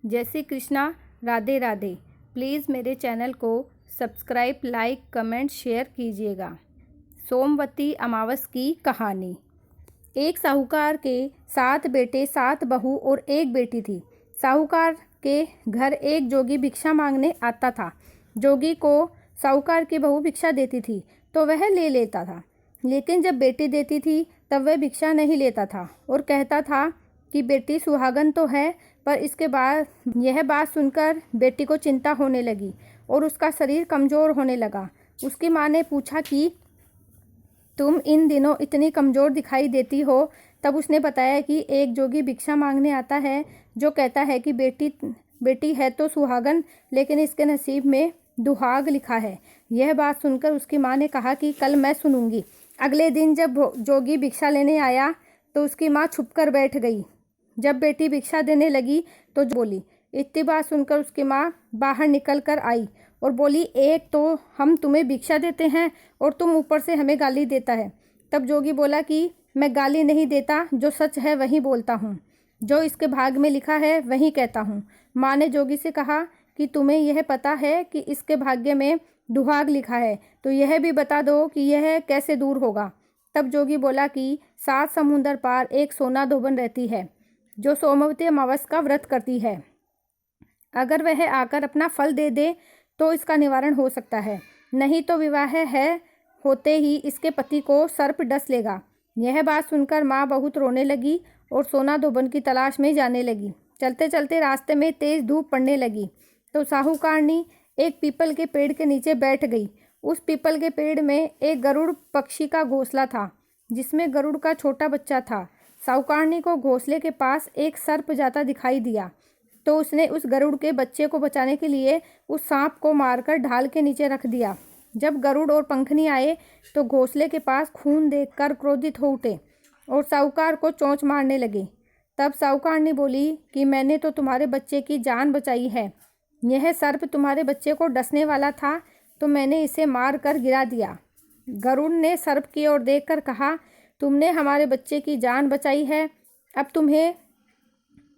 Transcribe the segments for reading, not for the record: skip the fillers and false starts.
जय श्री कृष्णा, राधे राधे। प्लीज़ मेरे चैनल को सब्सक्राइब, लाइक, कमेंट, शेयर कीजिएगा। सोमवती अमावस की कहानी। एक साहूकार के 7 बेटे, 7 बहू और 1 बेटी थी। साहूकार के घर एक जोगी भिक्षा मांगने आता था। जोगी को साहूकार की बहू भिक्षा देती थी तो वह ले लेता था, लेकिन जब बेटी देती थी तब वह भिक्षा नहीं लेता था और कहता था कि बेटी सुहागन तो है। पर इसके बाद यह बात सुनकर बेटी को चिंता होने लगी और उसका शरीर कमज़ोर होने लगा। उसकी माँ ने पूछा कि तुम इन दिनों इतनी कमज़ोर दिखाई देती हो। तब उसने बताया कि एक जोगी भिक्षा मांगने आता है जो कहता है कि बेटी है तो सुहागन, लेकिन इसके नसीब में दुहाग लिखा है। यह बात सुनकर उसकी माँ ने कहा कि कल मैं सुनूंगी। अगले दिन जब जोगी भिक्षा लेने आया तो उसकी माँ छुपकर बैठ गई। जब बेटी भिक्षा देने लगी तो बोली। इतनी बात सुनकर उसकी माँ बाहर निकल कर आई और बोली, एक तो हम तुम्हें भिक्षा देते हैं और तुम ऊपर से हमें गाली देता है। तब जोगी बोला कि मैं गाली नहीं देता, जो सच है वही बोलता हूँ, जो इसके भाग में लिखा है वही कहता हूँ। माँ ने जोगी से कहा कि तुम्हें यह पता है कि इसके भाग्य में दुहाग लिखा है, तो यह भी बता दो कि यह कैसे दूर होगा। तब जोगी बोला कि 7 समुंदर पार एक सोना धोबन रहती है जो सोमवती अमावस का व्रत करती है। अगर वह आकर अपना फल दे दे तो इसका निवारण हो सकता है, नहीं तो विवाह है होते ही इसके पति को सर्प डस लेगा। यह बात सुनकर माँ बहुत रोने लगी और सोना धोबन की तलाश में जाने लगी। चलते चलते रास्ते में तेज धूप पड़ने लगी तो साहूकारनी एक पीपल के पेड़ के नीचे बैठ गई। उस पीपल के पेड़ में एक गरुड़ पक्षी का घोंसला था जिसमें गरुड़ का छोटा बच्चा था। साहूकारनी को घोंसले के पास एक सर्प जाता दिखाई दिया तो उसने उस गरुड़ के बच्चे को बचाने के लिए उस सांप को मारकर ढाल के नीचे रख दिया। जब गरुड़ और पंखनी आए तो घोंसले के पास खून देखकर क्रोधित हो उठे और साहूकार को चोंच मारने लगे। तब साहूकारनी बोली कि मैंने तो तुम्हारे बच्चे की जान बचाई है। यह सर्प तुम्हारे बच्चे को डसने वाला था तो मैंने इसे मार कर गिरा दिया। गरुड़ ने सर्प की ओर देखकर कहा, तुमने हमारे बच्चे की जान बचाई है, अब तुम्हें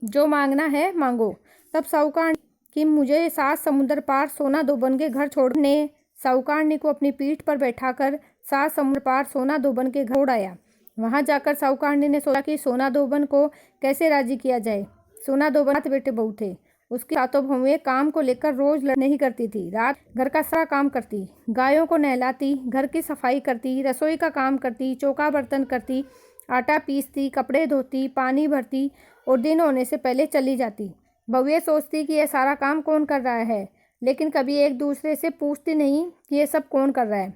जो मांगना है मांगो। तब साहूकार कि मुझे 7 समुद्र पार सोना धोबन के घर छोड़ने साहूकारनी को अपनी पीठ पर बैठाकर 7 समुद्र पार सोना धोबन के घर छोड़ आया। वहां जाकर साहूकारनी ने सोचा कि सोना धोबन को कैसे राजी किया जाए। सोना धोबन 7 बेटे बहू थे। उसकी 7 बहुएं काम को लेकर रोज लड़ नहीं करती थी। रात घर का सारा काम करती, गायों को नहलाती, घर की सफाई करती, रसोई का काम करती, चौका बर्तन करती, आटा पीसती, कपड़े धोती, पानी भरती और दिन होने से पहले चली जाती। बहुएं सोचती कि यह सारा काम कौन कर रहा है, लेकिन कभी एक दूसरे से पूछती नहीं कि यह सब कौन कर रहा है।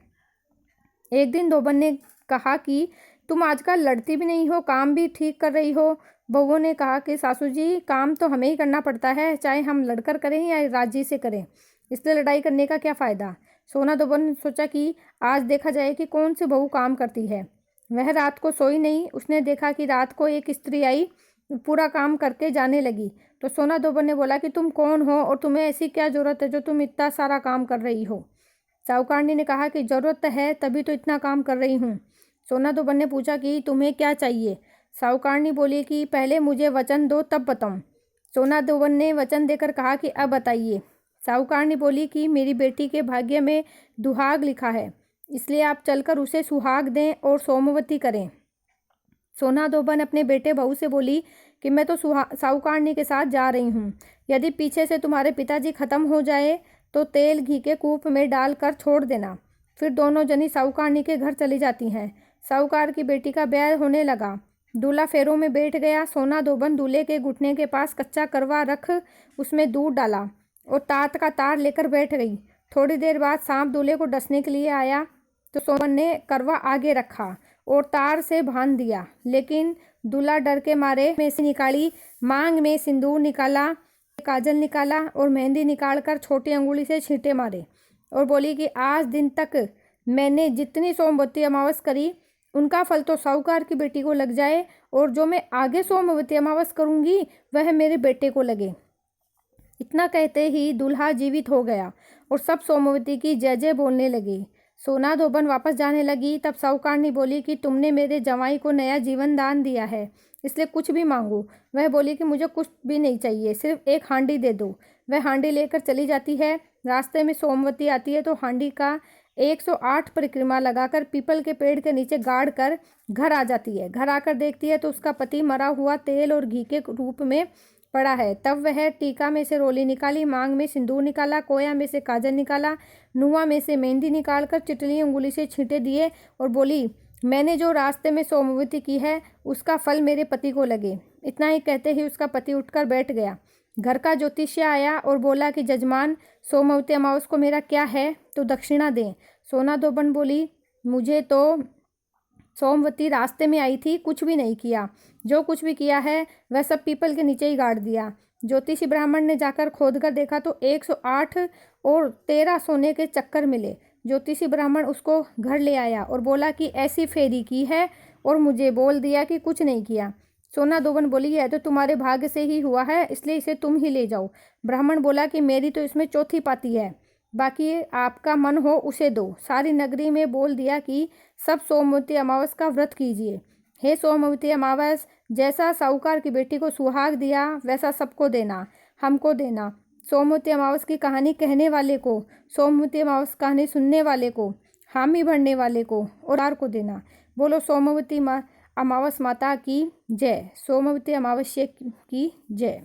एक दिन धोबन ने कहा कि तुम आजकल लड़ती भी नहीं हो, काम भी ठीक कर रही हो। बहुओं ने कहा कि सासू जी, काम तो हमें ही करना पड़ता है, चाहे हम लड़कर करें या राजी से करें, इसलिए लड़ाई करने का क्या फ़ायदा। सोना धोबन ने सोचा कि आज देखा जाए कि कौन सी बहू काम करती है। वह रात को सोई नहीं। उसने देखा कि रात को एक स्त्री आई, पूरा काम करके जाने लगी। तो सोना धोबन ने बोला कि तुम कौन हो और तुम्हें ऐसी क्या ज़रूरत है जो तुम इतना सारा काम कर रही हो। साहूकारनी ने कहा कि ज़रूरत है तभी तो इतना काम कर रही हूँ। सोना धोबन ने पूछा कि तुम्हें क्या चाहिए। साहूकारनी बोली कि पहले मुझे वचन दो तब बताऊँ। सोना धोबन ने वचन देकर कहा कि अब बताइए। साहूकारनी बोली कि मेरी बेटी के भाग्य में दुहाग लिखा है, इसलिए आप चलकर उसे सुहाग दें और सोमवती करें। सोना धोबन अपने बेटे बहू से बोली कि मैं तो साहूकारनी के साथ जा रही हूँ। यदि पीछे से तुम्हारे पिताजी खत्म हो जाए तो तेल घी के कूप में डालकर छोड़ देना। फिर दोनों जनी साहूकारनी के घर चली जाती हैं। साहूकार की बेटी का ब्याह होने लगा। दूल्हा फेरों में बैठ गया। सोना धोबन दूल्हे के घुटने के पास कच्चा करवा रख उसमें दूध डाला और तात का तार लेकर बैठ गई। थोड़ी देर बाद सांप दूल्हे को डसने के लिए आया तो सोमन ने करवा आगे रखा और तार से बांध दिया, लेकिन दूल्हा डर के मारे में से निकाली, मांग में सिंदूर निकाला, काजल निकाला और मेहंदी निकालकर छोटी अंगुली से छींटे मारे और बोली कि आज दिन तक मैंने जितनी सोमवती अमावस करी उनका फल तो साहूकार की बेटी को लग जाए और जो मैं आगे सोमवती अमावस करूंगी वह मेरे बेटे को लगे। इतना कहते ही दूल्हा जीवित हो गया और सब सोमवती की जय जय बोलने लगे। सोना धोबन वापस जाने लगी। तब साहूकारनी बोली कि तुमने मेरे जवाई को नया जीवन दान दिया है, इसलिए कुछ भी मांगो। वह बोली कि मुझे कुछ भी नहीं चाहिए, सिर्फ एक हांडी दे दो। वह हांडी लेकर चली जाती है। रास्ते में सोमवती आती है तो हांडी का 108 परिक्रमा लगाकर पीपल के पेड़ के नीचे गाड़ कर घर आ जाती है। घर आकर देखती है तो उसका पति मरा हुआ तेल और घी के रूप में पड़ा है। तब वह टीका में से रोली निकाली, मांग में सिंदूर निकाला, कोया में से काजल निकाला, नुआ में से मेहंदी निकालकर चिटली उंगली से छींटे दिए और बोली, मैंने जो रास्ते में सोमवती की है उसका फल मेरे पति को लगे। इतना ही कहते ही उसका पति उठकर बैठ गया। घर का ज्योतिष्य आया और बोला कि जजमान, सोमवती अमावस को मेरा क्या है तो दक्षिणा दें। सोना धोबन बोली, मुझे तो सोमवती रास्ते में आई थी, कुछ भी नहीं किया। जो कुछ भी किया है वह सब पीपल के नीचे ही गाड़ दिया। ज्योतिषी ब्राह्मण ने जाकर खोदकर देखा तो 108 और 13 सोने के चक्कर मिले। ज्योतिषी ब्राह्मण उसको घर ले आया और बोला कि ऐसी फेरी की है और मुझे बोल दिया कि कुछ नहीं किया। सोना धोबन बोली, यह तो तुम्हारे भाग्य से ही हुआ है, इसलिए इसे तुम ही ले जाओ। ब्राह्मण बोला कि मेरी तो इसमें चौथी पाती है, बाकी आपका मन हो उसे दो। सारी नगरी में बोल दिया कि सब सोमवती अमावस का व्रत कीजिए। हे सोमवती अमावस, जैसा साहूकार की बेटी को सुहाग दिया वैसा सबको देना, हमको देना। सोमवती अमावस की कहानी कहने वाले को, सोमवती अमावस कहानी सुनने वाले को, हामी भरने वाले को और आर को देना। बोलो सोमवती अमावस माता की जय। सोमवती अमावस्या की जय।